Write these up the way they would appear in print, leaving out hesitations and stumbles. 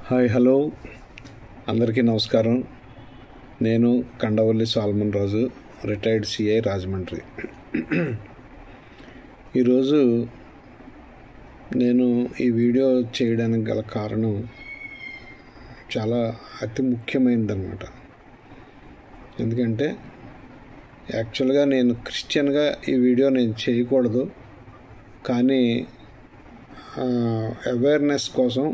Hi hello అందరికీ నమస్కారం. నేను కండవల్లి సాల్మన్ రాజు, రిటైర్డ్ సిఐ రాజమండ్రి. ఈరోజు నేను ఈ వీడియో చేయడానికి గల కారణం చాలా అతి ముఖ్యమైనదన్నమాట. ఎందుకంటే యాక్చువల్గా నేను క్రిస్టియన్గా ఈ వీడియో నేను చేయకూడదు, కానీ అవేర్నెస్ కోసం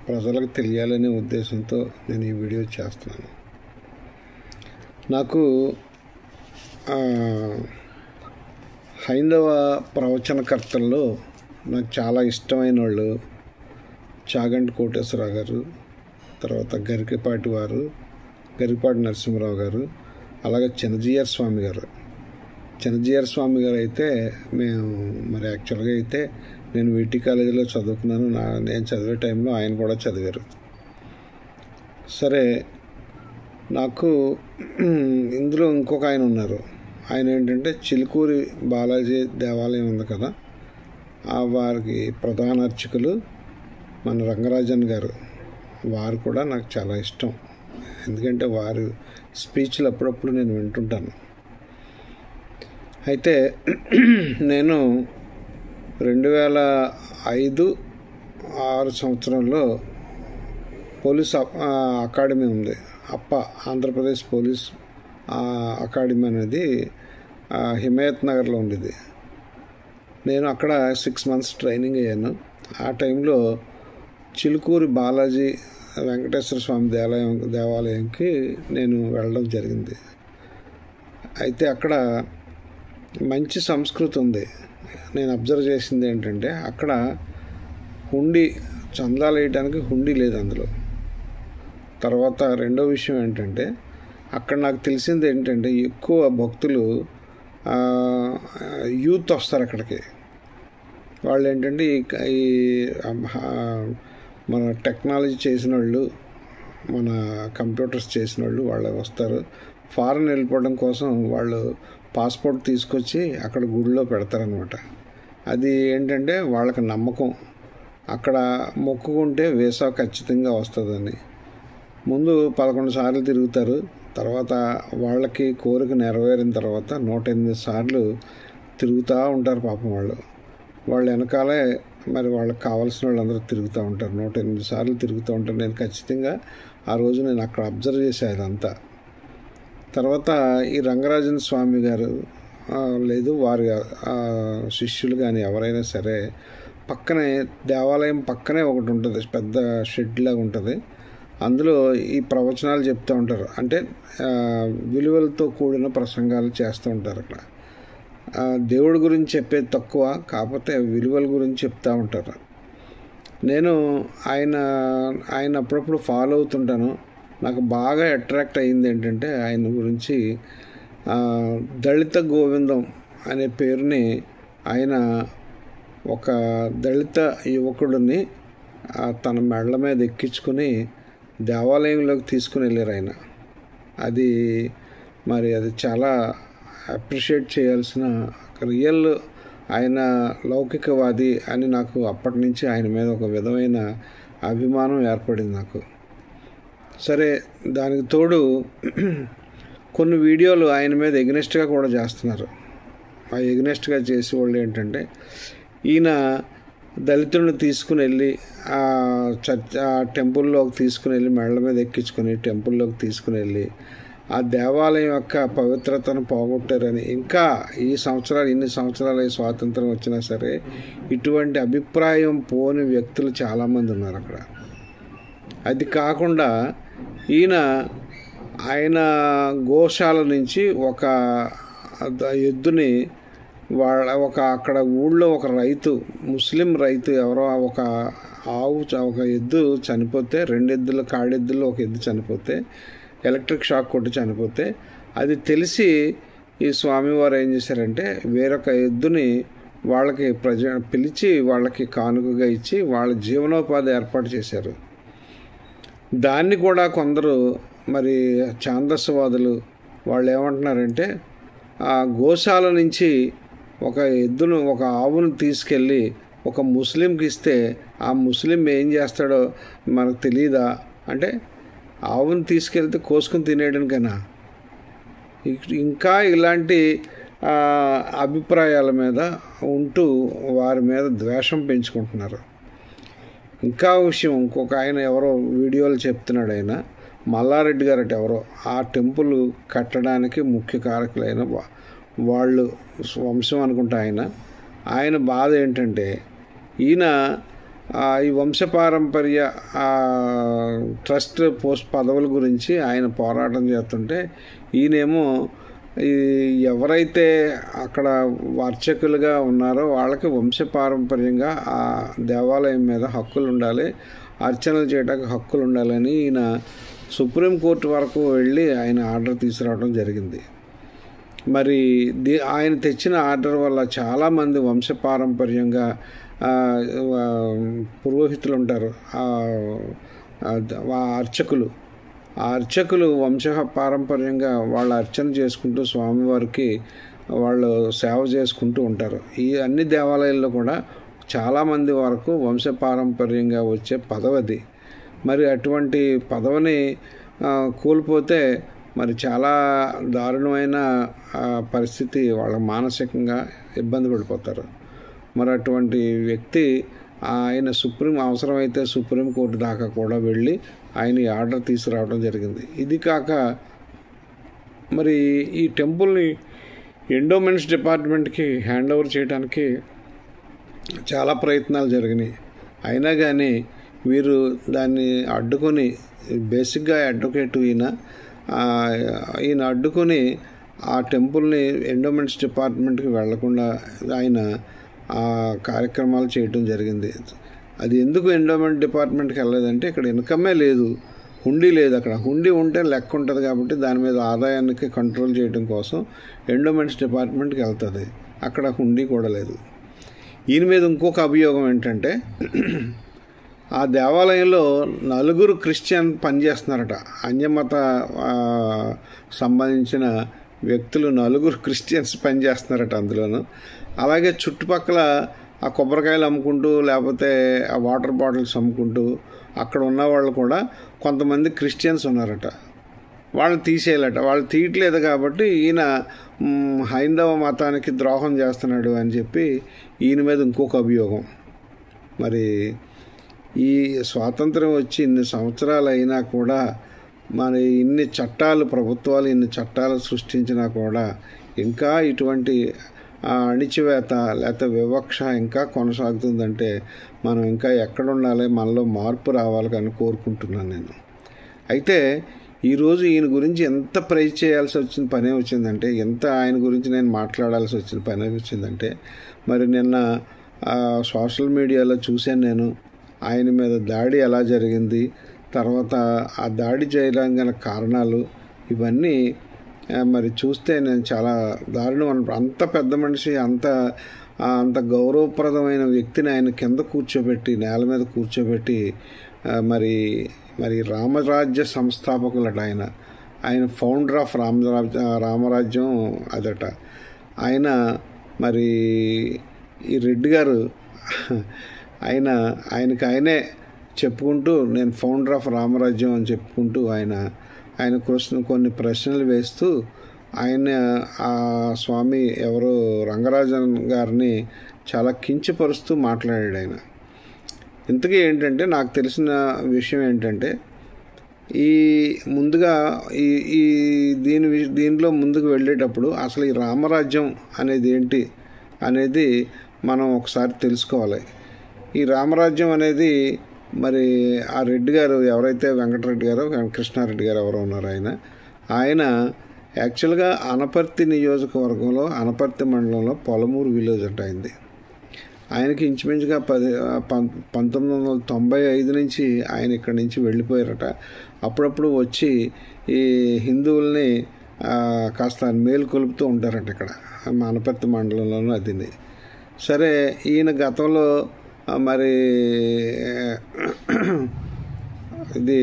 ప్రజలకు తెలియాలనే ఉద్దేశంతో నేను ఈ వీడియో చేస్తున్నాను. నాకు హైందవ ప్రవచనకర్తల్లో నాకు చాలా ఇష్టమైన వాళ్ళు చాగంటి కోటేశ్వరరావు గారు, తర్వాత గరికపాటి నరసింహరావు గారు, అలాగే చిన్నజీయర్ స్వామి గారు. చిన్నజీయర్ స్వామి గారు అయితే మరి యాక్చువల్గా అయితే నేను వీటి కాలేజీలో చదువుకున్నాను. నేను చదివే టైంలో ఆయన కూడా చదివారు. సరే, నాకు ఇందులో ఇంకొక ఆయన ఉన్నారు. ఆయన ఏంటంటే చిలుకూరి బాలాజీ దేవాలయం ఉంది కదా, వారికి ప్రధాన అర్చకులు మన రంగరాజన్ గారు. వారు కూడా నాకు చాలా ఇష్టం, ఎందుకంటే వారి స్పీచ్లు అప్పుడప్పుడు నేను వింటుంటాను. అయితే నేను 2005-06 సంవత్సరంలో పోలీస్ అకాడమీ ఉంది, ఆంధ్రప్రదేశ్ పోలీస్ అకాడమీ అనేది హిమాయత్ నగర్లో ఉండేది. నేను అక్కడ 6 months ట్రైనింగ్ అయ్యాను. ఆ టైంలో చిలుకూరి బాలాజీ వెంకటేశ్వర స్వామి దేవాలయంకి నేను వెళ్ళడం జరిగింది. అయితే అక్కడ మంచి సంస్కృతి ఉంది. నేను అబ్జర్వ్ చేసింది ఏంటంటే అక్కడ చందాలు వేయడానికి హుండీ లేదు అందులో. తర్వాత రెండో విషయం ఏంటంటే అక్కడ నాకు తెలిసింది ఏంటంటే ఎక్కువ భక్తులు యూత్ వస్తారు అక్కడికి. వాళ్ళు ఏంటంటే ఈ మన టెక్నాలజీ చేసిన వాళ్ళు, మన కంప్యూటర్స్ చేసిన వాళ్ళు వస్తారు. ఫారెన్ వెళ్ళిపోవడం కోసం వాళ్ళు పాస్పోర్ట్ తీసుకొచ్చి అక్కడ గుడిలో పెడతారనమాట. అది ఏంటంటే వాళ్ళకి నమ్మకం, అక్కడ మొక్కుకుంటే వీసా ఖచ్చితంగా వస్తుందని. ముందు 11 సార్లు తిరుగుతారు. తర్వాత వాళ్ళకి కోరిక నెరవేరిన తర్వాత 108 సార్లు తిరుగుతూ ఉంటారు. పాపం వాళ్ళ వెనకాలే మరి వాళ్ళకి కావాల్సిన వాళ్ళందరూ తిరుగుతూ ఉంటారు. 108 సార్లు తిరుగుతూ ఉంటారు. నేను ఖచ్చితంగా ఆ రోజు నేను అక్కడ అబ్జర్వ్ చేశాను అదంతా. తర్వాత ఈ రంగరాజన్ స్వామి గారు లేదు వారి శిష్యులు కానీ ఎవరైనా సరే దేవాలయం పక్కనే ఒకటి ఉంటుంది, పెద్ద షెడ్ లాగా ఉంటుంది. అందులో ఈ ప్రవచనాలు చెప్తూ ఉంటారు. అంటే విలువలతో కూడిన ప్రసంగాలు చేస్తూ ఉంటారు. అక్కడ దేవుడి గురించి చెప్పేది తక్కువ, కాకపోతే విలువల గురించి చెప్తూ ఉంటారు. నేను ఆయన అప్పుడప్పుడు ఫాలో అవుతుంటాను. నాకు బాగా అట్రాక్ట్ అయ్యింది ఏంటంటే ఆయన గురించి దళిత గోవిందం అనే పేరుని ఆయన ఒక దళిత యువకుడిని తన మెడల మీద ఎక్కించుకుని దేవాలయంలోకి తీసుకుని వెళ్ళారు ఆయన. అది చాలా అప్రిషియేట్ చేయాల్సిన రియల్. ఆయన లౌకికవాది అని నాకు అప్పటి నుంచి ఆయన మీద ఒక విధమైన అభిమానం ఏర్పడింది నాకు. సరే, దానికి తోడు కొన్ని వీడియోలు ఆయన మీద ఎగ్నెస్ట్గా కూడా చేస్తున్నారు. ఆ ఎగ్నెస్ట్గా చేసేవాళ్ళు ఏంటంటే ఈయన దళితుడిని తీసుకుని వెళ్ళి ఆ టెంపుల్లోకి తీసుకుని వెళ్ళి మెడల మీద ఎక్కించుకొని టెంపుల్లోకి తీసుకుని వెళ్ళి ఆ దేవాలయం యొక్క పవిత్రతను పోగొట్టారని, ఇంకా ఇన్ని సంవత్సరాలు స్వాతంత్రం వచ్చినా సరే ఇటువంటి అభిప్రాయం పోని వ్యక్తులు చాలామంది ఉన్నారు అక్కడ. అది కాకుండా ఆయన గోశాల నుంచి ఒక ఎద్దుని అక్కడ ఊళ్ళో ఒక రైతు, ముస్లిం రైతు ఎవరో ఒక ఎద్దు చనిపోతే, 2 ఎద్దులు కాడెద్దులు ఒక ఎద్దు చనిపోతే, ఎలక్ట్రిక్ షాక్ కొట్టి చనిపోతే, అది తెలిసి ఈ స్వామివారు ఏం చేశారంటే వేరొక ఎద్దుని వాళ్ళకి పిలిచి వాళ్ళకి కానుకగా ఇచ్చి వాళ్ళ జీవనోపాధి ఏర్పాటు చేశారు. దాన్ని కూడా కొందరు మరి ఛాందస్వాదులు వాళ్ళు ఏమంటున్నారంటే ఆ గోశాల నుంచి ఒక ఆవును తీసుకెళ్ళి ఒక ముస్లింకి ఇస్తే ఆ ముస్లిం ఏం చేస్తాడో మనకు తెలియదా అంటే ఆవును తీసుకెళ్తే కోసుకుని తినేయడానికైనా. ఇంకా ఇలాంటి అభిప్రాయాల మీద ఉంటూ వారి మీద ద్వేషం పెంచుకుంటున్నారు. ఇంకా విషయం, ఇంకొక ఆయన ఎవరో వీడియోలు చెప్తున్నాడు, ఆయన మల్లారెడ్డి గారట ఎవరో, ఆ టెంపుల్ కట్టడానికి ముఖ్య కారకులైన వాళ్ళు వంశం అనుకుంటా. ఆయన బాధ ఏంటంటే ఈయన ఈ వంశపారంపర్య ట్రస్ట్ పోస్ట్ పదవుల గురించి ఆయన పోరాటం చేస్తుంటే ఈయనేమో ఎవరైతే అక్కడ అర్చకులుగా ఉన్నారో వాళ్ళకి వంశపారంపర్యంగా ఆ దేవాలయం మీద హక్కులు ఉండాలి, అర్చనలు చేయడానికి హక్కులు ఉండాలని ఈయన సుప్రీంకోర్టు వరకు వెళ్ళి ఆయన ఆర్డర్ తీసుకురావడం జరిగింది. మరి ఆయన తెచ్చిన ఆర్డర్ వల్ల చాలామంది వంశపారంపర్యంగా పురోహితులు ఉంటారు, అర్చకులు వంశ పారంపర్యంగా వాళ్ళ అర్చన చేసుకుంటూ స్వామివారికి వాళ్ళు సేవ చేసుకుంటూ ఉంటారు. ఈ అన్ని దేవాలయాల్లో కూడా చాలామంది వరకు వంశపారంపర్యంగా వచ్చే పదవది. మరి అటువంటి పదవిని కోల్పోతే మరి చాలా దారుణమైన పరిస్థితి, వాళ్ళ మానసికంగా ఇబ్బంది పడిపోతారు. మరి అటువంటి వ్యక్తి ఆయన అవసరమైతే సుప్రీంకోర్టు దాకా కూడా వెళ్ళి ఆయన ఈ ఆర్డర్ తీసుకురావడం జరిగింది. ఇది కాక మరి ఈ టెంపుల్ని ఎండోమెంట్స్ డిపార్ట్మెంట్కి హ్యాండ్ ఓవర్ చేయడానికి చాలా ప్రయత్నాలు జరిగినాయి. అయినా కానీ వీరు దాన్ని అడ్డుకొని, బేసిక్గా అడ్వకేట్ ఈయన అడ్డుకొని ఆ టెంపుల్ని ఎండోమెంట్స్ డిపార్ట్మెంట్కి వెళ్లకుండా ఆయన ఆ కార్యక్రమాలు చేయటం జరిగింది. అది ఎందుకు ఎండోమెంట్ డిపార్ట్మెంట్కి వెళ్ళలేదంటే ఇక్కడ ఇన్కమే లేదు, హుండీ లేదు. అక్కడ హుండీ ఉంటే లెక్క ఉంటుంది కాబట్టి దాని మీద ఆదాయానికి కంట్రోల్ చేయడం కోసం ఎండోమెంట్స్ డిపార్ట్మెంట్కి వెళ్తుంది. అక్కడ హుండీ కూడా లేదు. ఈయన మీద ఇంకొక అభియోగం ఏంటంటే ఆ దేవాలయంలో 4 క్రిస్టియన్ పనిచేస్తున్నారట. అన్యమత సంబంధించిన వ్యక్తులు 4 క్రిస్టియన్స్ పనిచేస్తున్నారట అందులోనూ. అలాగే చుట్టుపక్కల ఆ కొబ్బరికాయలు అమ్ముకుంటూ లేకపోతే ఆ వాటర్ బాటిల్స్ అమ్ముకుంటూ అక్కడ ఉన్న వాళ్ళు కూడా కొంతమంది క్రిస్టియన్స్ ఉన్నారట. వాళ్ళని తీసేయాలట. వాళ్ళు తీయట్లేదు కాబట్టి ఈయన హైందవ మతానికి ద్రోహం చేస్తున్నాడు అని చెప్పి ఈయన మీద ఇంకొక అభియోగం. మరి ఈ స్వాతంత్రం వచ్చి ఇన్ని సంవత్సరాలు అయినా కూడా మరి ఇన్ని చట్టాలు, ప్రభుత్వాలు ఇన్ని చట్టాలు సృష్టించినా కూడా ఇంకా ఇటువంటి అణిచివేత లేకపోతే వివక్ష ఇంకా కొనసాగుతుందంటే మనం ఇంకా ఎక్కడ ఉండాలి, మనలో మార్పు రావాలి అని కోరుకుంటున్నాను నేను. అయితే ఈరోజు ఈయన గురించి ఎంత ప్రైజ్ చేయాల్సి వచ్చిన పనే వచ్చిందంటే, ఎంత ఆయన గురించి నేను మాట్లాడాల్సి వచ్చిన పని వచ్చిందంటే, మరి నిన్న సోషల్ మీడియాలో చూశాను నేను ఆయన మీద దాడి ఎలా జరిగింది, తర్వాత ఆ దాడి చేయడానికి గల కారణాలు, ఇవన్నీ మరి చూస్తే నేను చాలా దారుణం. అంత పెద్ద మనిషి, అంత గౌరవప్రదమైన వ్యక్తిని ఆయన కింద కూర్చోబెట్టి, నేల మీద కూర్చోబెట్టి మరి రామరాజ్య సంస్థాపకులట ఆయన ఫౌండర్ ఆఫ్ రామరాజ్యం అదట. మరి ఈ రెడ్డి గారు ఆయనే చెప్పుకుంటూ నేను ఫౌండర్ ఆఫ్ రామరాజ్యం అని చెప్పుకుంటూ ఆయన కొన్ని ప్రశ్నలు వేస్తూ ఆ స్వామి ఎవరో రంగరాజన్ గారిని చాలా కించపరుస్తూ మాట్లాడాడు ఆయన. ఇంతకీ ఏంటంటే నాకు తెలిసిన విషయం ఏంటంటే ముందుగా దీనిలో ముందుకు వెళ్ళేటప్పుడు అసలు ఈ రామరాజ్యం అనేది ఏంటి అనేది మనం ఒకసారి తెలుసుకోవాలి. ఈ రామరాజ్యం అనేది మరి ఆ రెడ్డి గారు ఎవరైతే వెంకటరెడ్డి గారు కృష్ణారెడ్డి గారు ఎవరో ఉన్నారు ఆయన యాక్చువల్గా అనపర్తి నియోజకవర్గంలో అనపర్తి మండలంలో పొలమూరు విలేజ్ అంటే అయింది. ఆయనకి ఇంచుమించుగా 1995 నుంచి ఆయన ఇక్కడి నుంచి వెళ్ళిపోయారట. అప్పుడప్పుడు వచ్చి ఈ హిందువుల్ని కాస్త మేలుకొలుపుతూ ఉంటారట ఇక్కడ అనపర్తి మండలంలోనూ. అదిని సరే, ఈయన గతంలో మరి ఇది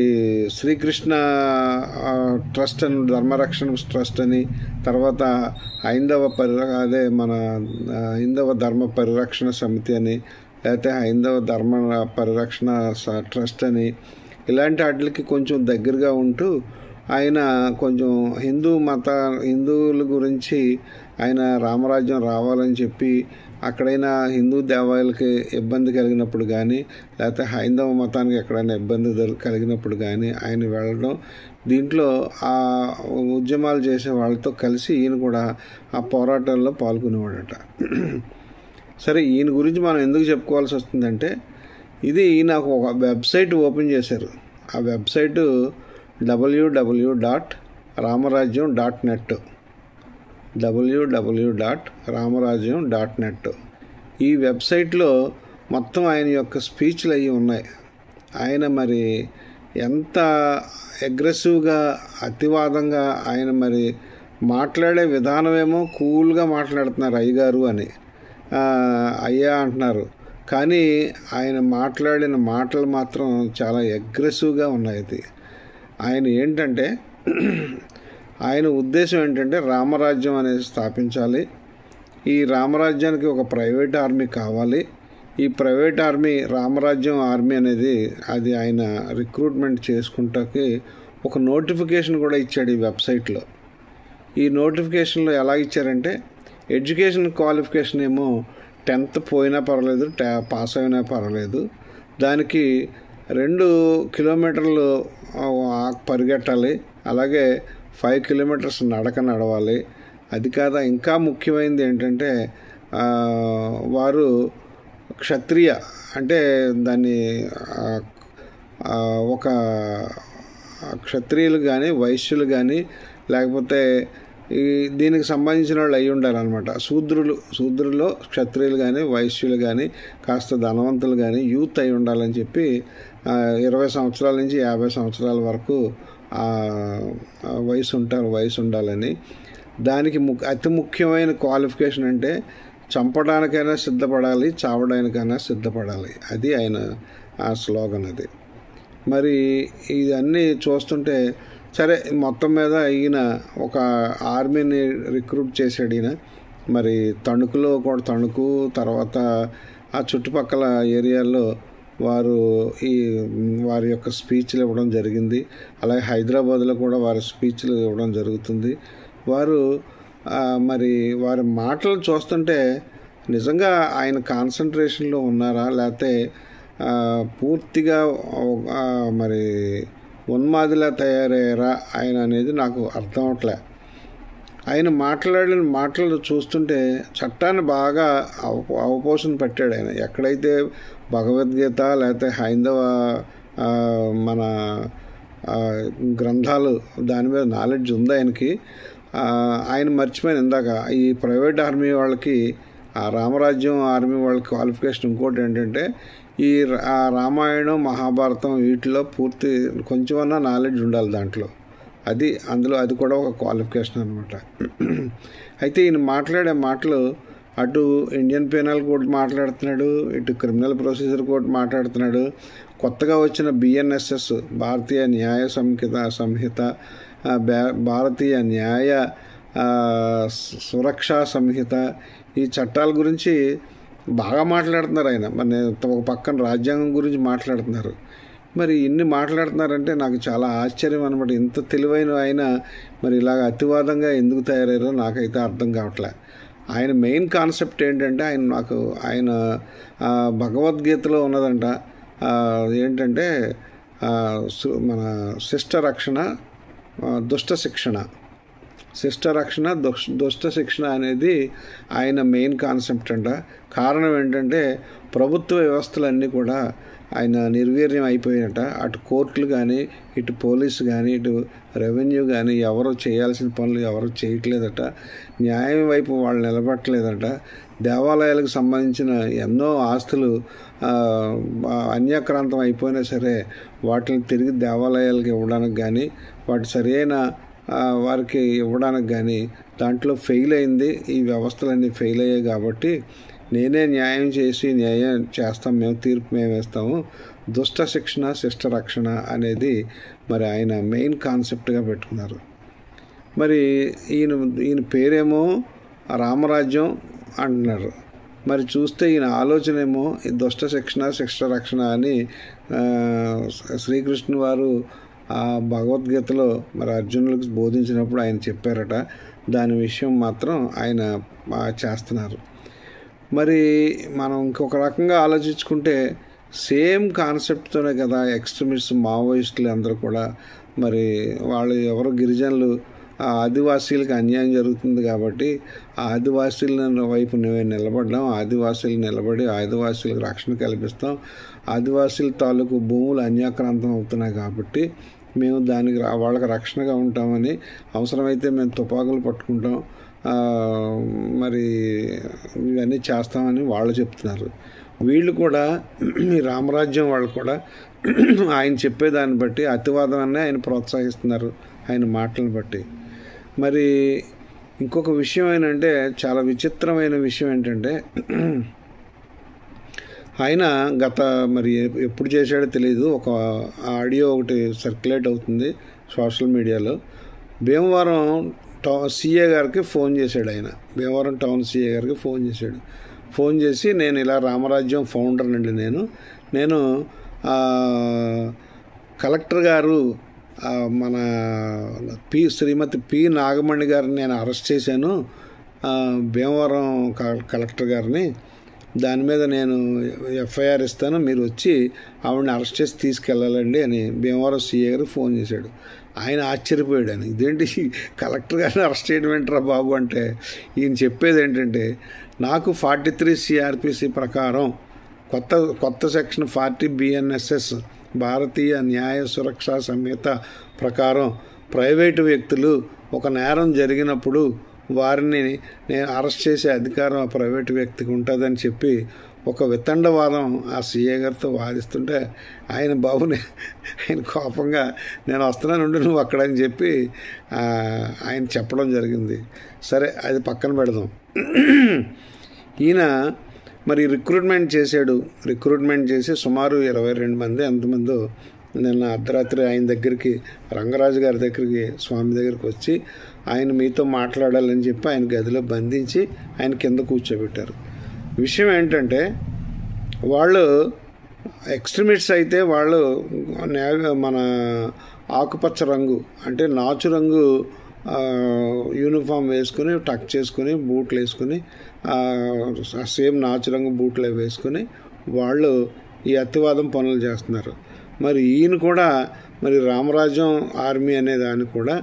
శ్రీకృష్ణ ట్రస్ట్ అని, ధర్మరక్షణ ట్రస్ట్ అని, తర్వాత హైందవ ధర్మ పరిరక్షణ సమితి అని, లేకపోతే హైందవ ధర్మ పరిరక్షణ ట్రస్ట్ అని ఇలాంటి వాటికి కొంచెం దగ్గరగా ఉంటూ ఆయన కొంచెం హిందువుల గురించి ఆయన రామరాజ్యం రావాలని చెప్పి అక్కడైనా హిందూ దేవాలయాలకి ఇబ్బంది కలిగినప్పుడు కానీ లేకపోతే హైందవ మతానికి ఎక్కడైనా ఇబ్బంది కలిగినప్పుడు కానీ ఆయన వెళ్ళడం, దీంట్లో ఆ ఉద్యమాలు చేసే వాళ్ళతో కలిసి ఈయన కూడా ఆ పోరాటాల్లో పాల్గొనేవాడట. సరే, ఈయన గురించి మనం ఎందుకు చెప్పుకోవాల్సి వస్తుందంటే, ఇది ఈయన ఒక వెబ్సైట్ ఓపెన్ చేశారు. ఆ వెబ్సైటు www.ramarajyam.net www.ramarajyam.net. ఈ వెబ్సైట్లో మొత్తం ఆయన యొక్క స్పీచ్లు అవి ఉన్నాయి. ఆయన మరి ఎంత అగ్రెసివ్గా, అతివాదంగా ఆయన మరి మాట్లాడే విధానమేమో కూల్గా మాట్లాడుతున్నారు అయ్యగారు అని, అయ్యా అంటున్నారు. కానీ ఆయన మాట్లాడిన మాటలు మాత్రం చాలా అగ్రెసివ్గా ఉన్నాయి. అది ఆయన ఏంటంటే, ఆయన ఉద్దేశం ఏంటంటే రామరాజ్యం అనేది స్థాపించాలి. ఈ రామరాజ్యానికి ఒక ప్రైవేట్ ఆర్మీ కావాలి. ఈ ప్రైవేట్ ఆర్మీ, రామరాజ్యం ఆర్మీ అనేది అది ఆయన రిక్రూట్మెంట్ చేసుకుంటాకి ఒక నోటిఫికేషన్ కూడా ఇచ్చాడు ఈ వెబ్సైట్లో. ఈ నోటిఫికేషన్లో ఎలా ఇచ్చారంటే, ఎడ్యుకేషన్ క్వాలిఫికేషన్ ఏమో 10th పోయినా పర్వాలేదు, పాస్ అయినా పర్వాలేదు, దానికి 2 కిలోమీటర్లు పరిగెట్టాలి, అలాగే 5 కిలోమీటర్స్ నడవాలి. అది కాదా, ఇంకా ముఖ్యమైనది ఏంటంటే వారు క్షత్రియ, అంటే దాన్ని ఒక క్షత్రియులు కానీ వైశ్యులు కానీ లేకపోతే దీనికి సంబంధించిన వాళ్ళు అయి ఉండాలన్నమాట. శూద్రులో క్షత్రియులు కానీ వైశ్యులు కానీ కాస్త ధనవంతులు కానీ యూత్ అయి ఉండాలని చెప్పి 20 సంవత్సరాల నుంచి 50 సంవత్సరాల వరకు వయసు ఉండాలని. దానికి అతి ముఖ్యమైన క్వాలిఫికేషన్ అంటే చంపడానికైనా సిద్ధపడాలి, చావడానికైనా సిద్ధపడాలి. అది ఆయన ఆ స్లోగన్. అది మరి ఇవన్నీ చూస్తుంటే సరే, మొత్తం మీద ఈయన ఒక ఆర్మీని రిక్రూట్ చేశాడు ఈయన. మరి తణుకులో కూడా, తణుకు తర్వాత ఆ చుట్టుపక్కల ఏరియాల్లో వారి యొక్క స్పీచ్లు ఇవ్వడం జరిగింది. అలాగే హైదరాబాద్లో కూడా వారి స్పీచ్లు ఇవ్వడం జరుగుతుంది. మరి వారి మాటలు చూస్తుంటే నిజంగా ఆయన కాన్సన్ట్రేషన్లో ఉన్నారా, లేకపోతే పూర్తిగా మరి ఉన్మాదిలా తయారయ్యారా ఆయన అనేది నాకు అర్థం అవట్లే. ఆయన మాట్లాడిన మాటలు చూస్తుంటే చట్టాన్ని బాగా అవపోసన పెట్టాడు ఆయన. ఎక్కడైతే భగవద్గీత లేకపోతే హైందవ మన గ్రంథాలు దాని మీద నాలెడ్జ్ ఉంది ఆయనకి. ఆయన మర్చిపోయిన ఇందాక ఈ ప్రైవేట్ ఆర్మీ వాళ్ళకి, ఆ రామరాజ్యం ఆర్మీ వాళ్ళకి క్వాలిఫికేషన్ ఇంకోటి ఏంటంటే, ఈ రామాయణం మహాభారతం వీటిలో పూర్తి కొంచెమన్నా నాలెడ్జ్ ఉండాలి దాంట్లో. అది కూడా ఒక క్వాలిఫికేషన్ అనమాట. అయితే ఈయన మాట్లాడే మాటలు అటు ఇండియన్ పీనల్ కోడ్ మాట్లాడుతున్నాడు, ఇటు క్రిమినల్ ప్రొసీజర్ కోడ్ మాట్లాడుతున్నాడు, కొత్తగా వచ్చిన BNSS భారతీయ న్యాయ సంహిత, భారతీయ న్యాయ సురక్షా సంహిత, ఈ చట్టాల గురించి బాగా మాట్లాడుతున్నారు ఆయన. మరి ఒక పక్కన రాజ్యాంగం గురించి మాట్లాడుతున్నారు. మరి ఇన్ని మాట్లాడుతున్నారంటే నాకు చాలా ఆశ్చర్యం అనమాట. ఇంత తెలివైన ఆయన మరి ఇలాగ అతివాదంగా ఎందుకు తయారయ్యారో నాకైతే అర్థం కావట్లే. ఆయన మెయిన్ కాన్సెప్ట్ ఏంటంటే, ఆయన భగవద్గీతలో ఉన్నదంట ఏంటంటే మన శిష్ట రక్షణ దుష్ట శిక్షణ అనేది ఆయన మెయిన్ కాన్సెప్ట్ అంట. కారణం ఏంటంటే ప్రభుత్వ వ్యవస్థలన్నీ కూడా ఆయన నిర్వీర్యం అయిపోయినట. అటు కోర్టులు కానీ, ఇటు పోలీసు కానీ, ఇటు రెవెన్యూ కానీ ఎవరు చేయాల్సిన పనులు ఎవరు చేయట్లేదట. న్యాయం వైపు వాళ్ళు నిలబట్టలేదట. దేవాలయాలకు సంబంధించిన ఎన్నో ఆస్తులు అన్యాక్రాంతం అయిపోయినా సరే వాటిని తిరిగి దేవాలయాలకు ఇవ్వడానికి కానీ, వాటి సరైన వారికి ఇవ్వడానికి కానీ దాంట్లో ఫెయిల్ అయింది. ఈ వ్యవస్థలన్నీ ఫెయిల్ అయ్యాయి కాబట్టి నేనే న్యాయం చేస్తాం, తీర్పు మేము వేస్తాము. దుష్ట శిక్షణ శిష్ట రక్షణ అనేది మరి ఆయన మెయిన్ కాన్సెప్ట్గా పెట్టుకున్నారు. మరి ఈయన పేరేమో రామరాజ్యం అంటున్నారు. మరి చూస్తే ఈయన ఆలోచన ఏమో ఈ దుష్ట శిక్షణ శిక్ష రక్షణ అని శ్రీకృష్ణుని వారు ఆ భగవద్గీతలో మరి అర్జునులకు బోధించినప్పుడు ఆయన చెప్పారట. దాని విషయం మాత్రం ఆయన చేస్తున్నారు. మరి మనం ఇంకొక రకంగా ఆలోచించుకుంటే సేమ్ కాన్సెప్ట్తోనే కదా ఎక్స్ట్రీమిస్ట్స్ మావోయిస్టులు అందరూ కూడా మరి వాళ్ళు ఎవరో గిరిజనులు ఆదివాసీలకు అన్యాయం జరుగుతుంది కాబట్టి ఆ ఆదివాసీల వైపు నిలబడ్డాం, ఆదివాసీలు నిలబడి ఆదివాసీలకు రక్షణ కల్పిస్తాం, ఆదివాసీల తాలూకు భూములు అన్యాక్రాంతం అవుతున్నాయి కాబట్టి మేము దానికి వాళ్ళకి రక్షణగా ఉంటామని, అవసరమైతే మేము తుపాకులు పట్టుకుంటాం, మరి ఇవన్నీ చేస్తామని వాళ్ళు చెప్తున్నారు. వీళ్ళు కూడా ఈ రామరాజ్యం వాళ్ళు కూడా ఆయన చెప్పేదాన్ని బట్టి అతివాదాన్ని ఆయన ప్రోత్సహిస్తున్నారు ఆయన మాటలను బట్టి. మరి ఇంకొక విషయం ఏంటంటే చాలా విచిత్రమైన విషయం ఏంటంటే ఆయన మరి ఎప్పుడు చేశాడో తెలియదు, ఒక ఆడియో ఒకటి సర్క్యులేట్ అవుతుంది సోషల్ మీడియాలో. భీమవరం సీఏ గారికి ఫోన్ చేశాడు ఆయన. భీమవరం టౌన్ సీఏ గారికి ఫోన్ చేసి నేను ఇలా రామరాజ్యం ఫౌండర్ అండి, నేను కలెక్టర్ గారు మన శ్రీమతి పి నాగమణి గారిని నేను అరెస్ట్ చేశాను, భీమవరం కలెక్టర్ గారిని, దాని మీద నేను ఎఫ్ఐఆర్ ఇస్తాను, మీరు వచ్చి ఆవిడని అరెస్ట్ చేసి తీసుకెళ్ళాలండి అని భీమవరం సీఏ గారు ఫోన్ చేశాడు. ఆయన ఆశ్చర్యపోయాడు. అని ఇదేంటి కలెక్టర్ గారిని అరెస్ట్ చేయడం ఏంట్రా బాబు అంటే, ఈయన చెప్పేది ఏంటంటే నాకు 43 CRPC ప్రకారం కొత్త సెక్షన్ 40 BNSS భారతీయ న్యాయ సురక్షా సంహిత ప్రకారం ప్రైవేటు వ్యక్తులు ఒక నేరం జరిగినప్పుడు వారిని నేను అరెస్ట్ చేసే అధికారం ఆ ప్రైవేటు వ్యక్తికి ఉంటుందని చెప్పి ఒక వితండవాదం ఆ సీఏ గారితో వాదిస్తుంటే ఆయన ఆయన కోపంగా నేను వస్తున్నాను నువ్వు అక్కడ అని చెప్పి ఆయన చెప్పడం జరిగింది. సరే, అది పక్కన పెడదాం. ఈయన మరి రిక్రూట్మెంట్ చేసి సుమారు 22 మంది ఎంతమందో నిన్న అర్ధరాత్రి ఆయన దగ్గరికి, రంగరాజు గారి దగ్గరికి, స్వామి దగ్గరికి వచ్చి ఆయన మీతో మాట్లాడాలని చెప్పి ఆయన గదిలో బంధించి ఆయన కింద కూర్చోబెట్టారు. విషయం ఏంటంటే వాళ్ళు ఎక్స్ట్రీమిస్ట్స్ అయితే వాళ్ళు మన ఆకుపచ్చ రంగు అంటే నాచు రంగు యూనిఫామ్ వేసుకుని టక్ చేసుకుని బూట్లు వేసుకుని సేమ్ నాచు రంగు బూట్లు వేసుకుని వాళ్ళు ఈ అతివాదం పనులు చేస్తున్నారు. మరి ఈయన కూడా మరి రామరాజ్యం ఆర్మీ అనే దాన్ని కూడా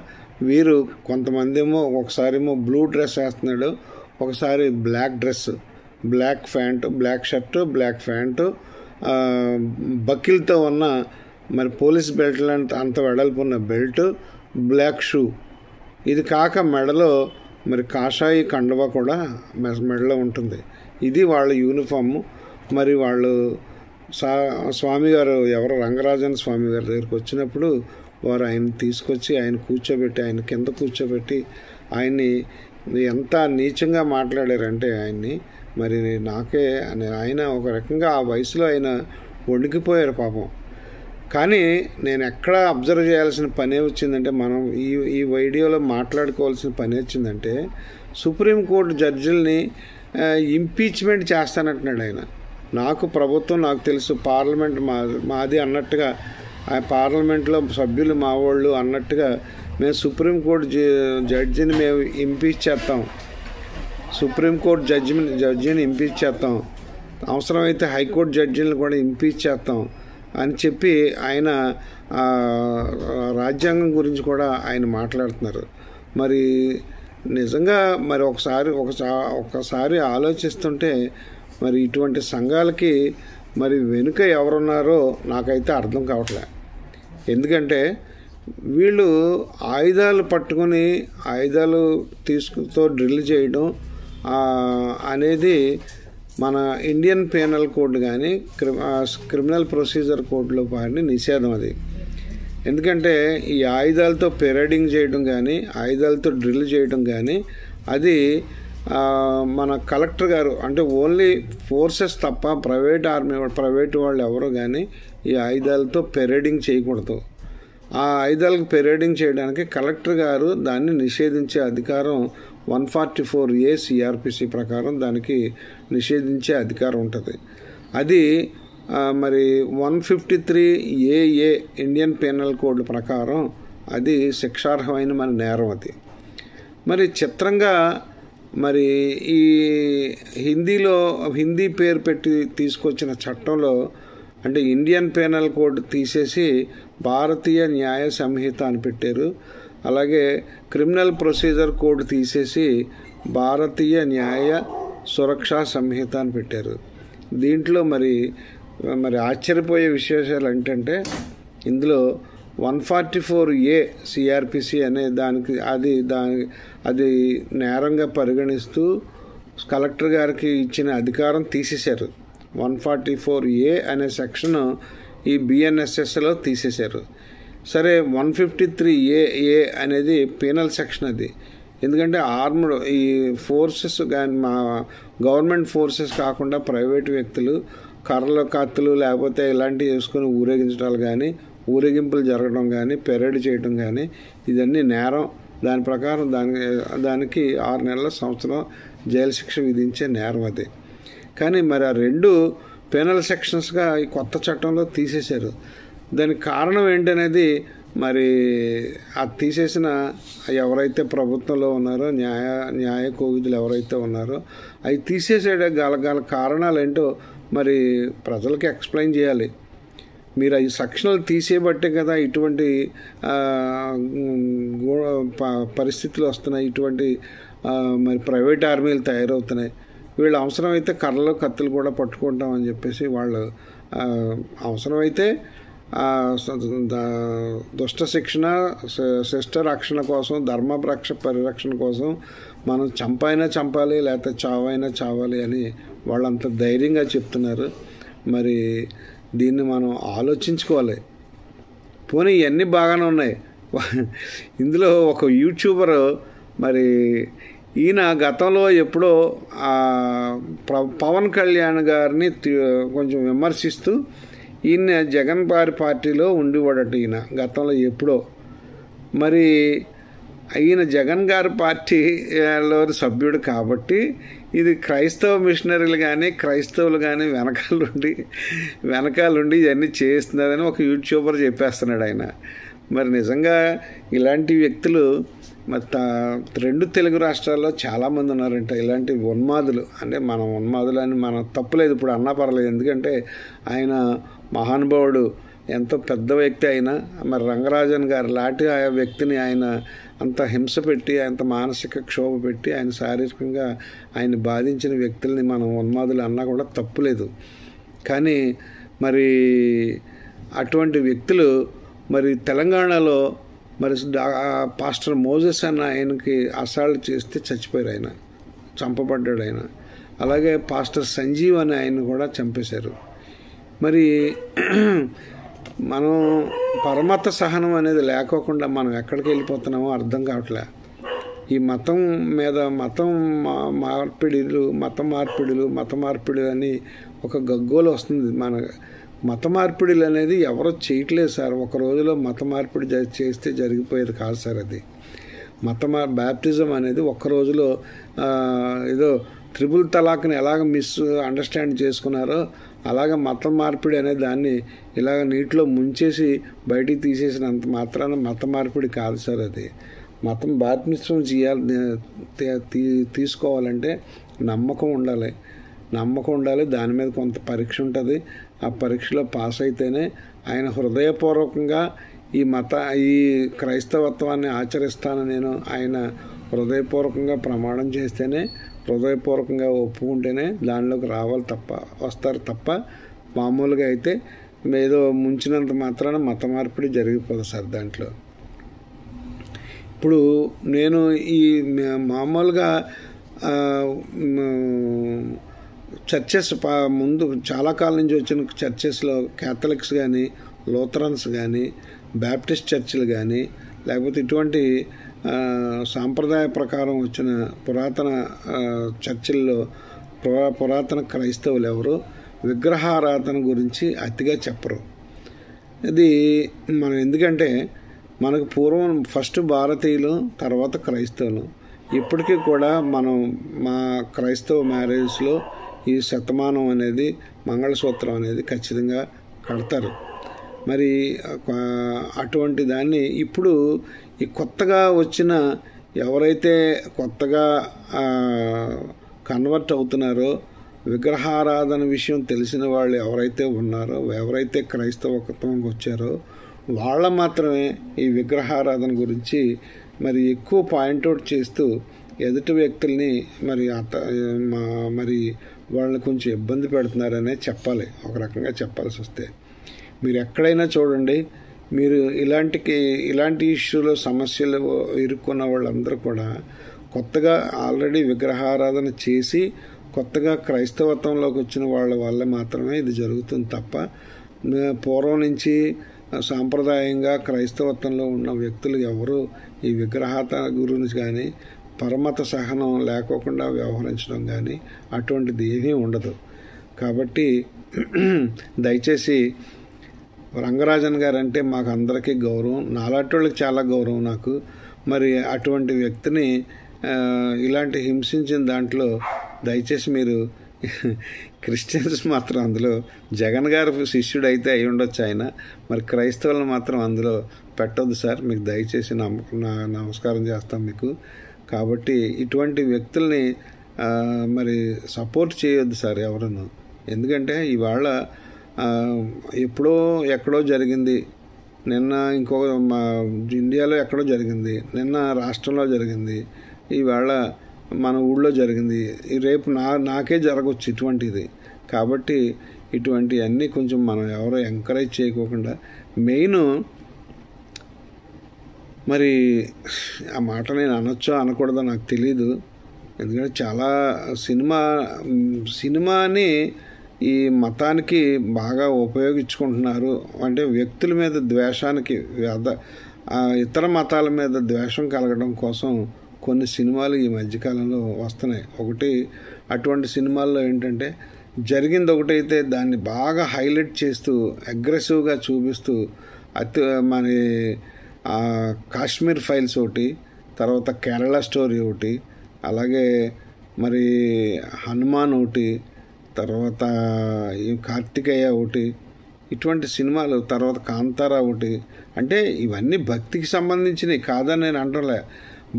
వీరు కొంతమంది ఏమో ఒకసారి ఏమో బ్లూ డ్రెస్ వేస్తున్నాడు, ఒకసారి black dress, black pant, black shirt, black pant, బకిల్తో ఉన్న మరి పోలీస్ బెల్ట్ లాంటి అంత వెడల్పు ఉన్న బెల్ట్, బ్లాక్ షూ, ఇది కాక మెడలో మరి కాషాయి కండువా కూడా మెడలో ఉంటుంది. ఇది వాళ్ళ యూనిఫాము. మరి వాళ్ళు స్వామి గారు ఎవరో రంగరాజన్ స్వామి గారి దగ్గరికి వచ్చినప్పుడు వారు ఆయన తీసుకొచ్చి ఆయన కూర్చోబెట్టి ఆయన కింద కూర్చోబెట్టి ఆయన్ని ఎంత నీచంగా మాట్లాడారంటే ఆయన్ని మరి ఆయన ఒక రకంగా ఆ వయసులో ఆయన వణికిపోయారు పాపం. కానీ నేను ఎక్కడ అబ్జర్వ్ చేయాల్సిన పని వచ్చిందంటే మనం ఈ వీడియోలో మాట్లాడుకోవాల్సిన పని వచ్చిందంటే సుప్రీంకోర్టు జడ్జిల్ని ఇంపీచ్మెంట్ చేస్తానంటున్నాడు ఆయన. ప్రభుత్వం నాకు తెలుసు, పార్లమెంట్ మాది అన్నట్టుగా ఆ పార్లమెంట్లో సభ్యులు మా వాళ్ళు అన్నట్టుగా మేము సుప్రీంకోర్టు జడ్జిని మేము ఇంపీచ్ చేస్తాం, సుప్రీంకోర్టు జడ్జిని ఇంపీచ్ చేస్తాం, అవసరమైతే హైకోర్టు జడ్జిని కూడా ఇంపీచ్ చేస్తాం అని చెప్పి ఆయన రాజ్యాంగం గురించి కూడా ఆయన మాట్లాడుతున్నారు. మరి నిజంగా మరి ఒకసారి ఆలోచిస్తుంటే మరి ఇటువంటి సంఘాలకి మరి వెనుక ఎవరున్నారో నాకైతే అర్థం కావట్లే. ఎందుకంటే వీళ్ళు ఆయుధాలు పట్టుకొని ఆయుధాలు తీసుకుతో డ్రిల్ చేయడం అనేది మన ఇండియన్ పీనల్ కోడ్ కానీ క్రిమినల్ ప్రొసీజర్ కోడ్లో వారిని నిషేధం అది. ఎందుకంటే ఈ ఆయుధాలతో పెరేడింగ్ చేయడం కానీ ఆయుధాలతో డ్రిల్ చేయడం కానీ అది మన కలెక్టర్ గారు అంటే ఓన్లీ ఫోర్సెస్ తప్ప ప్రైవేట్ వాళ్ళు ఎవరు కానీ ఈ ఆయుధాలతో పెరేడింగ్ చేయకూడదు. ఆ ఆయుధాలకు పెరేడింగ్ చేయడానికి కలెక్టర్ గారు దాన్ని నిషేధించే అధికారం 144A CRPC ప్రకారం దానికి నిషేధించే అధికారం ఉంటుంది. అది మరి 153AA ఇండియన్ పీనల్ కోడ్ ప్రకారం అది శిక్షార్హమైన మన నేరం. అది మరి చిత్రంగా మరి ఈ హిందీ పేరు పెట్టి తీసుకొచ్చిన చట్టంలో అంటే ఇండియన్ పీనల్ కోడ్ తీసేసి భారతీయ న్యాయ సంహిత అని పెట్టారు. అలాగే క్రిమినల్ ప్రొసీజర్ కోడ్ తీసేసి భారతీయ న్యాయ సురక్షా సంహిత అని పెట్టారు. దీంట్లో మరి ఆశ్చర్యపోయే విశేషాలు ఏంటంటే ఇందులో 144A CRPC అనే దానికి అది నేరంగా పరిగణిస్తూ కలెక్టర్ గారికి ఇచ్చిన అధికారం తీసేశారు. 144A అనే సెక్షన్ ఈ BNSSలో తీసేశారు. సరే 153AA అనేది పీనల్ సెక్షన్. అది ఎందుకంటే ఆర్మ్డ్ ఈ ఫోర్సెస్ కానీ మా గవర్నమెంట్ ఫోర్సెస్ కాకుండా ప్రైవేట్ వ్యక్తులు కర్రలు కత్తులు లేకపోతే ఇలాంటివి వేసుకొని ఊరేగించడాలు కానీ ఊరేగింపులు జరగడం కానీ పెరేడ్ చేయడం కానీ ఇదన్నీ నేరం. దాని ప్రకారం దానికి 6 నెలల సంవత్సరం జైలు శిక్ష విధించే నేరం అది. కానీ మరి ఆ 2 పెనల్ సెక్షన్స్గా ఈ కొత్త చట్టంలో తీసేశారు. దానికి కారణం ఏంటనేది మరి అది తీసేసిన ఎవరైతే ప్రభుత్వంలో ఉన్నారో న్యాయ కోవిదులు ఎవరైతే ఉన్నారో అవి తీసేసే గల కారణాలు ఏంటో మరి ప్రజలకి ఎక్స్ప్లెయిన్ చేయాలి. మీరు ఈ సెక్షన్లు తీసేయబట్టే కదా ఇటువంటి పరిస్థితులు వస్తున్నాయి, ఇటువంటి మరి ప్రైవేట్ ఆర్మీలు తయారవుతున్నాయి. వీళ్ళు అవసరమైతే కర్రలు కత్తులు కూడా పట్టుకుంటామని చెప్పేసి వాళ్ళు అవసరమైతే దుష్ట శిక్షణ శిష్ట రక్షణ కోసం ధర్మ పరిరక్షణ కోసం మనం చంపాలి లేకపోతే చావాలి అని వాళ్ళంత ధైర్యంగా చెప్తున్నారు. మరి దీన్ని మనం ఆలోచించుకోవాలి. పోనీ ఇవన్నీ బాగానే ఉన్నాయి. ఇందులో ఒక యూట్యూబర్ మరి ఈయన గతంలో ఎప్పుడో పవన్ కళ్యాణ్ గారిని కొంచెం విమర్శిస్తూ ఈయన జగన్ గారి పార్టీలో ఉండేవాడట. ఈయన గతంలో ఎప్పుడో మరి ఈయన జగన్ గారి పార్టీలో సభ్యుడు కాబట్టి ఇది క్రైస్తవ మిషనరీలు కానీ క్రైస్తవులు కానీ వెనకాలండి ఇవన్నీ చేస్తున్నారని ఒక యూట్యూబర్ చెప్పేస్తున్నాడు ఆయన. మరి నిజంగా ఇలాంటి వ్యక్తులు మరి 2 తెలుగు రాష్ట్రాల్లో చాలామంది ఉన్నారంట. ఇలాంటి ఉన్మాదులు అంటే మనం ఉన్మాదులు అని మనం తప్పులేదు ఇప్పుడు అన్నా పర్లేదు. ఎందుకంటే ఆయన మహానుభావుడు, ఎంతో పెద్ద వ్యక్తి అయినా మరి రంగరాజన్ గారు లాంటి ఆ వ్యక్తిని ఆయన అంత హింస పెట్టి అంత మానసిక క్షోభ పెట్టి ఆయన శారీరకంగా ఆయన బాధించిన వ్యక్తుల్ని మనం ఉన్మాదులు అన్నా కూడా తప్పులేదు. కానీ మరి అటువంటి వ్యక్తులు మరి తెలంగాణలో మరి పాస్టర్ మోజెస్ అన్న ఆయనకి అసాల్ట్ చేస్తే చచ్చిపోయారు, ఆయన చంపబడ్డాడు ఆయన. అలాగే పాస్టర్ సంజీవ్ అని ఆయన కూడా చంపేశారు. మరి మనం పరమత సహనం అనేది లేకోకుండా మనం ఎక్కడికి వెళ్ళిపోతున్నామో అర్థం కావట్లే. ఈ మతం మీద మత మార్పిడులు అని ఒక గగ్గోలు వస్తుంది. మన మత మార్పిడులు అనేది ఎవరో చేయట్లేదు సార్. ఒక రోజులో మత మార్పిడి చేస్తే జరిగిపోయేది కాదు సార్. అది బ్యాప్టిజం అనేది ఒక్క రోజులో ఏదో త్రిపుల్ తలాక్ని ఎలాగ అండర్స్టాండ్ చేసుకున్నారో అలాగ మత మార్పిడి అనే దాన్ని ఇలాగ నీటిలో ముంచేసి బయటికి తీసేసినంత మాత్రాన మత మార్పిడి కాదు సార్. అది మతం బాప్టిజం తీసుకోవాలంటే నమ్మకం ఉండాలి. దాని మీద కొంత పరీక్ష ఉంటుంది. ఆ పరీక్షలో పాస్ అయితేనే ఆయన హృదయపూర్వకంగా ఈ క్రైస్తవత్వాన్ని ఆచరిస్తానని నేను ఆయన హృదయపూర్వకంగా ప్రమాణం చేస్తేనే, హృదయపూర్వకంగా ఒప్పుకుంటేనే దానిలోకి వస్తారు తప్ప మామూలుగా అయితే ఏదో ముంచినంత మాత్రాన మత మార్పిడి జరిగిపోదు సార్. దాంట్లో ఇప్పుడు నేను ఈ మామూలుగా చర్చెస్ ముందు చాలా కాలం నుంచి వచ్చిన చర్చెస్లో క్యాథలిక్స్ కానీ లూథరన్స్ కానీ బ్యాప్టిస్ట్ చర్చిలు కానీ లేకపోతే ఇటువంటి సాంప్రదాయ ప్రకారం వచ్చిన పురాతన చర్చిల్లో పురాతన క్రైస్తవులు ఎవరు విగ్రహారాధన గురించి అతిగా చెప్పరు. ఇది మనం ఎందుకంటే మనకు పూర్వం ఫస్ట్ భారతీయులు, తర్వాత క్రైస్తవులు. ఇప్పటికీ కూడా మనం మా క్రైస్తవ మ్యారేజ్లో ఈ శతమానం అనేది, మంగళసూత్రం అనేది ఖచ్చితంగా కడతారు. మరి అటువంటి దాన్ని ఇప్పుడు ఈ కొత్తగా వచ్చిన ఎవరైతే కొత్తగా కన్వర్ట్ అవుతున్నారో, విగ్రహారాధన విషయం తెలిసిన వాళ్ళు ఎవరైతే ఉన్నారో, ఎవరైతే క్రైస్తవత్వంకి వచ్చారో వాళ్ళ మాత్రమే ఈ విగ్రహారాధన గురించి మరి ఎక్కువ పాయింట్అవుట్ చేస్తూ ఎదుటి వ్యక్తుల్ని మరి వాళ్ళని కొంచెం ఇబ్బంది పెడుతున్నారనే చెప్పాలి. ఒక రకంగా చెప్పాల్సి వస్తే మీరు ఎక్కడైనా చూడండి, మీరు ఇలాంటి ఇష్యూలో సమస్యలు ఇరుక్కున్న వాళ్ళందరూ కూడా కొత్తగా ఆల్రెడీ విగ్రహారాధన చేసి కొత్తగా క్రైస్తవత్వంలోకి వచ్చిన వాళ్ళ వల్ల మాత్రమే ఇది జరుగుతుంది తప్ప పూర్వం నుంచి సాంప్రదాయంగా క్రైస్తవత్వంలో ఉన్న వ్యక్తులు ఎవరు ఈ విగ్రహాత గురించి కానీ పరమత సహనం లేకోకుండా వ్యవహరించడం కానీ అటువంటిది ఏమీ ఉండదు. కాబట్టి దయచేసి రంగరాజన్ గారు అంటే మాకు అందరికీ గౌరవం, నాలాంటి వాళ్ళకి చాలా గౌరవం నాకు. మరి అటువంటి వ్యక్తిని ఇలాంటి హింసించిన దాంట్లో దయచేసి మీరు క్రిస్టియన్స్ మాత్రం అందులో జగన్ గారు శిష్యుడు అయితే అయి ఉండొచ్చు ఆయన, మరి క్రైస్తవులను మాత్రం అందులో పెట్టొద్దు సార్. మీకు దయచేసి నమస్కారం చేస్తాం మీకు. కాబట్టి ఇటువంటి వ్యక్తుల్ని మరి సపోర్ట్ చేయొద్దు సార్ ఎవరన్నా. ఎందుకంటే ఇవాళ ఎక్కడో జరిగింది, నిన్న ఇండియాలో ఎక్కడో జరిగింది, నిన్న రాష్ట్రంలో జరిగింది, ఇవాళ మన ఊళ్ళో జరిగింది, రేపు నాకే జరగవచ్చు ఇటువంటిది. కాబట్టి ఇటువంటివన్నీ కొంచెం మనం ఎవరో ఎంకరేజ్ చేయకోకుండా, మెయిన్ మరి ఆ మాట నేను అనొచ్చో అనకూడదో నాకు తెలీదు. ఎందుకంటే చాలా సినిమాని ఈ మతానికి బాగా ఉపయోగించుకుంటున్నారు. అంటే వ్యక్తుల మీద ద్వేషానికి, ఇతర మతాల మీద ద్వేషం కలగడం కోసం కొన్ని సినిమాలు ఈ మధ్యకాలంలో వస్తున్నాయి. ఒకటి అటువంటి సినిమాల్లో ఏంటంటే జరిగింది ఒకటైతే దాన్ని బాగా హైలైట్ చేస్తూ అగ్రెసివ్గా చూపిస్తూ మన కాశ్మీర్ ఫైల్స్ ఒకటి, తర్వాత కేరళ స్టోరీ ఒకటి, అలాగే మరి హనుమాన్ ఒకటి, తర్వాత కార్తికేయ ఒకటి, ఇటువంటి సినిమాలు, తర్వాత కాంతారా ఒకటి. అంటే ఇవన్నీ భక్తికి సంబంధించినవి కాదని నేను అంటలే,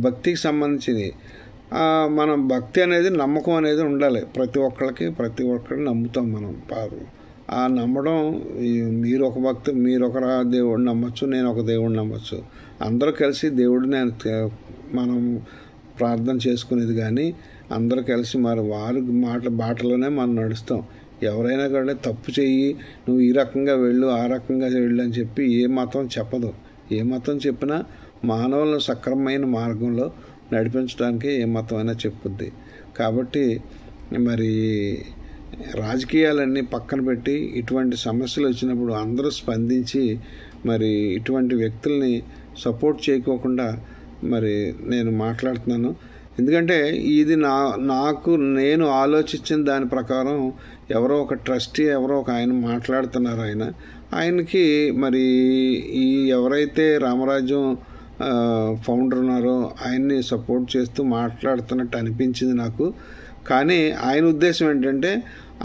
భక్తికి సంబంధించినవి. మనం భక్తి అనేది, నమ్మకం అనేది ఉండాలి ప్రతి ఒక్కరిని నమ్ముతాం మనం. ఆ నమ్మడం, మీరు ఒక దేవుడిని నమ్మచ్చు, నేను ఒక దేవుడిని నమ్మచ్చు, అందరూ కలిసి దేవుడిని మనం ప్రార్థన చేసుకునేది. కానీ అందరూ కలిసి మరి వారి బాటలోనే మనం నడుస్తాం. ఎవరైనా కూడా తప్పు చెయ్యి, నువ్వు ఈ రకంగా వెళ్ళు, ఆ రకంగా వెళ్ళు అని చెప్పి ఏ మతం చెప్పదు. ఏ మతం చెప్పినా మానవులను సక్రమమైన మార్గంలో నడిపించడానికి ఏ మతం అయినా చెప్పుద్ది. కాబట్టి మరి రాజకీయాలన్నీ పక్కన పెట్టి ఇటువంటి సమస్యలు వచ్చినప్పుడు అందరూ స్పందించి మరి ఇటువంటి వ్యక్తుల్ని సపోర్ట్ చేయకోకుండా మరి నేను మాట్లాడుతున్నాను. ఎందుకంటే ఇది నేను ఆలోచించిన దాని ప్రకారం ఎవరో ఒక ట్రస్టీ, ఎవరో ఒక ఆయన మాట్లాడుతున్నారు. ఆయనకి మరి ఈ ఎవరైతే రామరాజ్యం ఫౌండర్ ఉన్నారో ఆయన్ని సపోర్ట్ చేస్తూ మాట్లాడుతున్నట్టు అనిపించింది నాకు. కానీ ఆయన ఉద్దేశం ఏంటంటే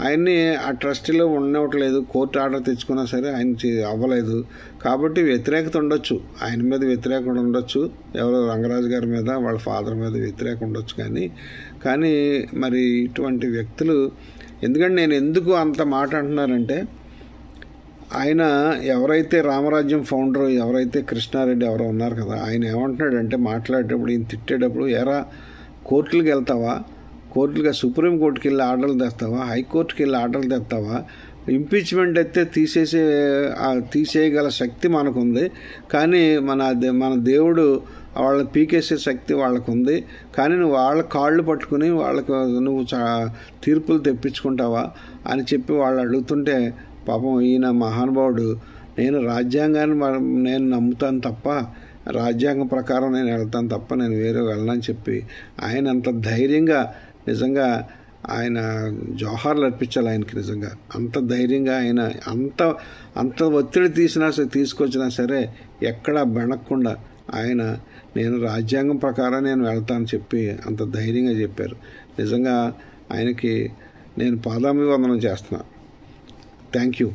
ఆయన్ని ఆ ట్రస్టీలో ఉండవట్లేదు, కోర్టు ఆర్డర్ తెచ్చుకున్నా సరే ఆయన అవ్వలేదు. కాబట్టి వ్యతిరేకత ఉండొచ్చు, ఆయన మీద వ్యతిరేకత ఉండొచ్చు, ఎవరో రంగరాజు గారి మీద, వాళ్ళ ఫాదర్ మీద వ్యతిరేకత ఉండొచ్చు. కానీ మరి ఇటువంటి వ్యక్తులు, ఎందుకంటే నేను ఎందుకు అంత మాట అంటున్నానంటే, ఆయన ఎవరైతే రామరాజ్యం ఫౌండర్, ఎవరైతే కృష్ణారెడ్డి ఎవరో ఉన్నారు కదా, ఆయన ఏమంటున్నాడంటే మాట్లాడేటప్పుడు, ఈయన తిట్టేటప్పుడు, ఎరా కోర్టులకు వెళ్తావా, సుప్రీంకోర్టుకి వెళ్ళి ఆర్డర్లు తెస్తావా, హైకోర్టుకి వెళ్ళి ఆర్డర్లు తెస్తావా, ఇంపీచ్మెంట్ అయితే తీసేయగల శక్తి మనకుంది, కానీ మన దేవుడు వాళ్ళని పీకేసే శక్తి వాళ్ళకు ఉంది. కానీ నువ్వు వాళ్ళ కాళ్ళు పట్టుకుని నువ్వు తీర్పులు తెప్పించుకుంటావా అని చెప్పి వాళ్ళు అడుగుతుంటే, పాపం ఈయన మహానుభావుడు, నేను రాజ్యాంగాన్ని నేను నమ్ముతాను తప్ప, రాజ్యాంగం ప్రకారం నేను వెళ్తాను తప్ప నేను వేరే వెళ్ళనని చెప్పి ఆయన అంత ధైర్యంగా, నిజంగా ఆయన జోహార్లు అర్పించాలి ఆయనకి. నిజంగా అంత ధైర్యంగా ఆయన అంత ఒత్తిడి తీసుకొచ్చినా సరే ఎక్కడా బెణక్కుండా ఆయన నేను రాజ్యాంగం ప్రకారం నేను వెళ్తానని చెప్పి అంత ధైర్యంగా చెప్పారు. నిజంగా ఆయనకి నేను పాదాభివందనం చేస్తున్నా. Thank you.